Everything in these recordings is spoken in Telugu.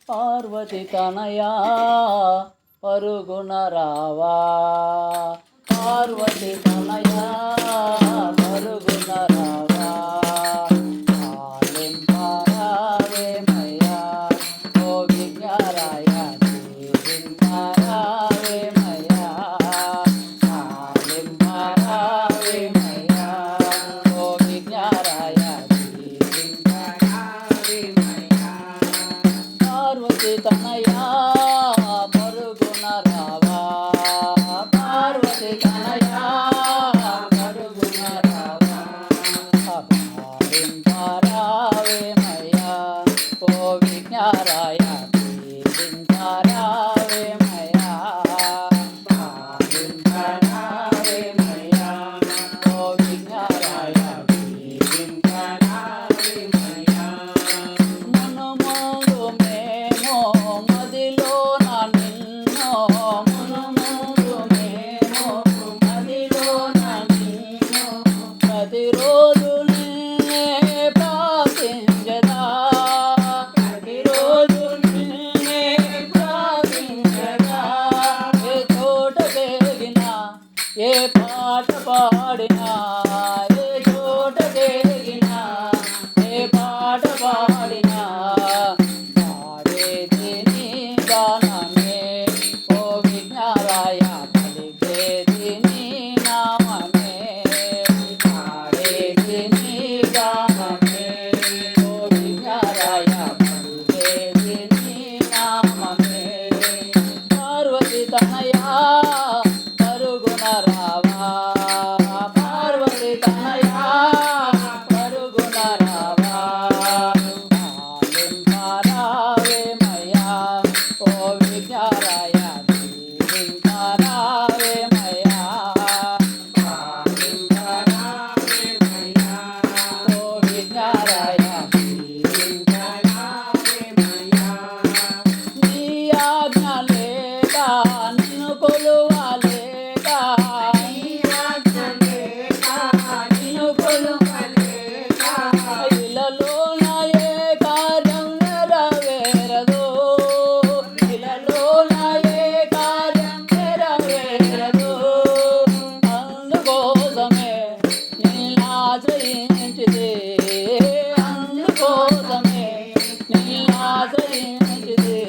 పార్వతి తనయా పరుగున రావా, పార్వతి తనయా పరుగున రావా, పాలింపారావేమయ్యా ఓ విఘ్నరాయ దీవింపారావేమయ్యా, పాలింపారావేమయ్యా ఓ విఘ్నరాయ దీవింపారావేమయ్యా. పార్వతి తనయా పరుగున రావా, పార్వతి తనయా పరుగున రావా, పాలింపారావేమయ్యా ఓ విఘ్నరాయ దీవింపారావేమయ్యా, పాలింపారావేమయ్యా ఓ విఘ్నరాయ దీవింపారావేమయ్యా. మునుముందు మేము మదిలోన నిన్నో, మునుముందు మేము మదిలోన నిన్నో, ప్రతిరోజు నిన్నే ప్రార్థించదా, ప్రతిరోజు నిన్నే ప్రార్థించదా. ఏ చోట తిరిగినా ఏ పాట పాడినా, ఏ చోట తిరిగినా ఏ పాట పాడినా, పాడేది నీ గానమే ఓ విఘ్నరాయ పలికేది నీ నామమే, పాడేది నీ గానమే ఓ విఘ్నరాయ పలికేది నీ నామమే. పార్వతి తనయా పరుగున రావా, పార్వతి తనయా పరుగున రావా, పాలింపారావేమయ్యా ఓ విఘ్నరాయ దీవింపారావేమయ్యా, పాలింపారావేమయ్యా ఓ విఘ్నరాయ దీవింపారావేమయ్యా. నీ ఆజ్ఞ లేక నిన్ను కొలువలేక, నీ ఆజ్ఞ లేక నిన్ను కొలువలేక, ఇలలోన ఏ కార్యం నెరవేరదు, ఇలలోన ఏ కార్యం నెరవేరదు. అందుకోసమే నిన్నాశ్రయించితే, అందుకోసమే నిన్నాశ్రయించితే,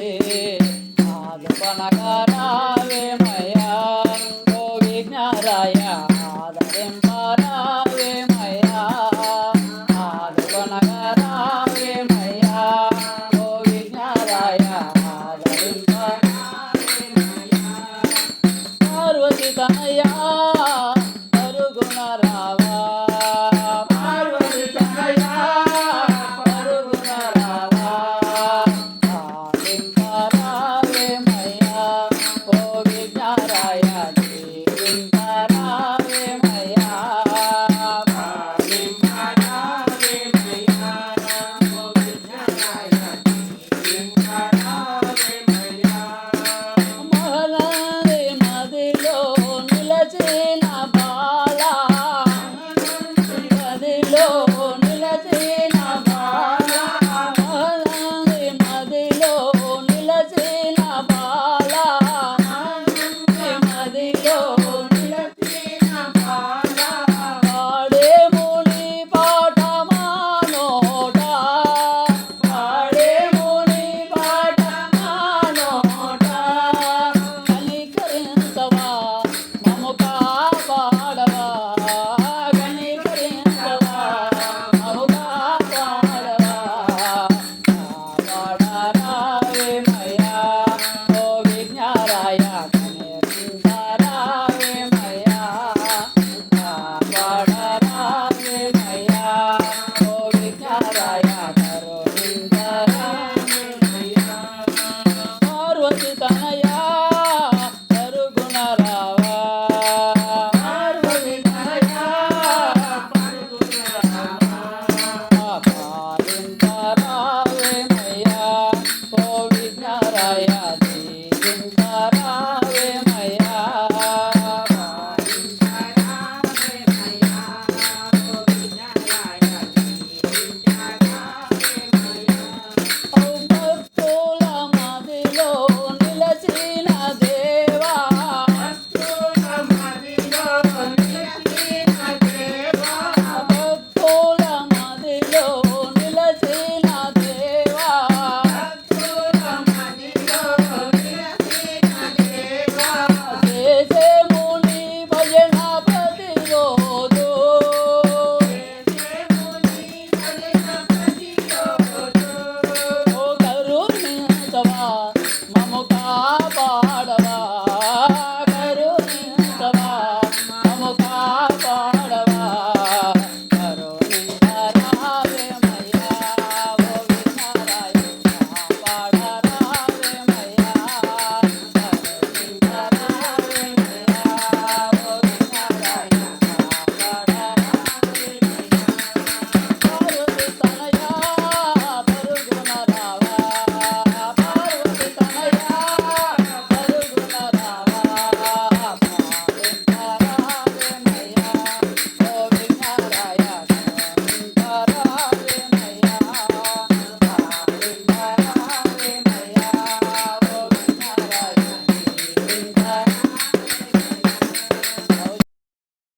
ఆదపనగరావేమయ్యా ఓ విఘ్నరాయ ఆదరింపరావేమయ్యా, ఆదపనగరావేమయ్యా ఓ విఘ్నరాయ ఆదరింపరావేమయ్యా. పార్వతి తనయా పరుగున రావా, పార్వతి తనయా పరుగున రావా, పాలింపారావేమయ్యా ఓ విఘ్నరాయ దీవింపారావేమయ్యా, పాలింపారావేమయ్యా ఓ విఘ్నరాయ దీవింపారావేమయ్యా. మహనాది మదిలో నిలచిన బాలా, మదిలో నిలచిన బాలా, మహనాది మదిలో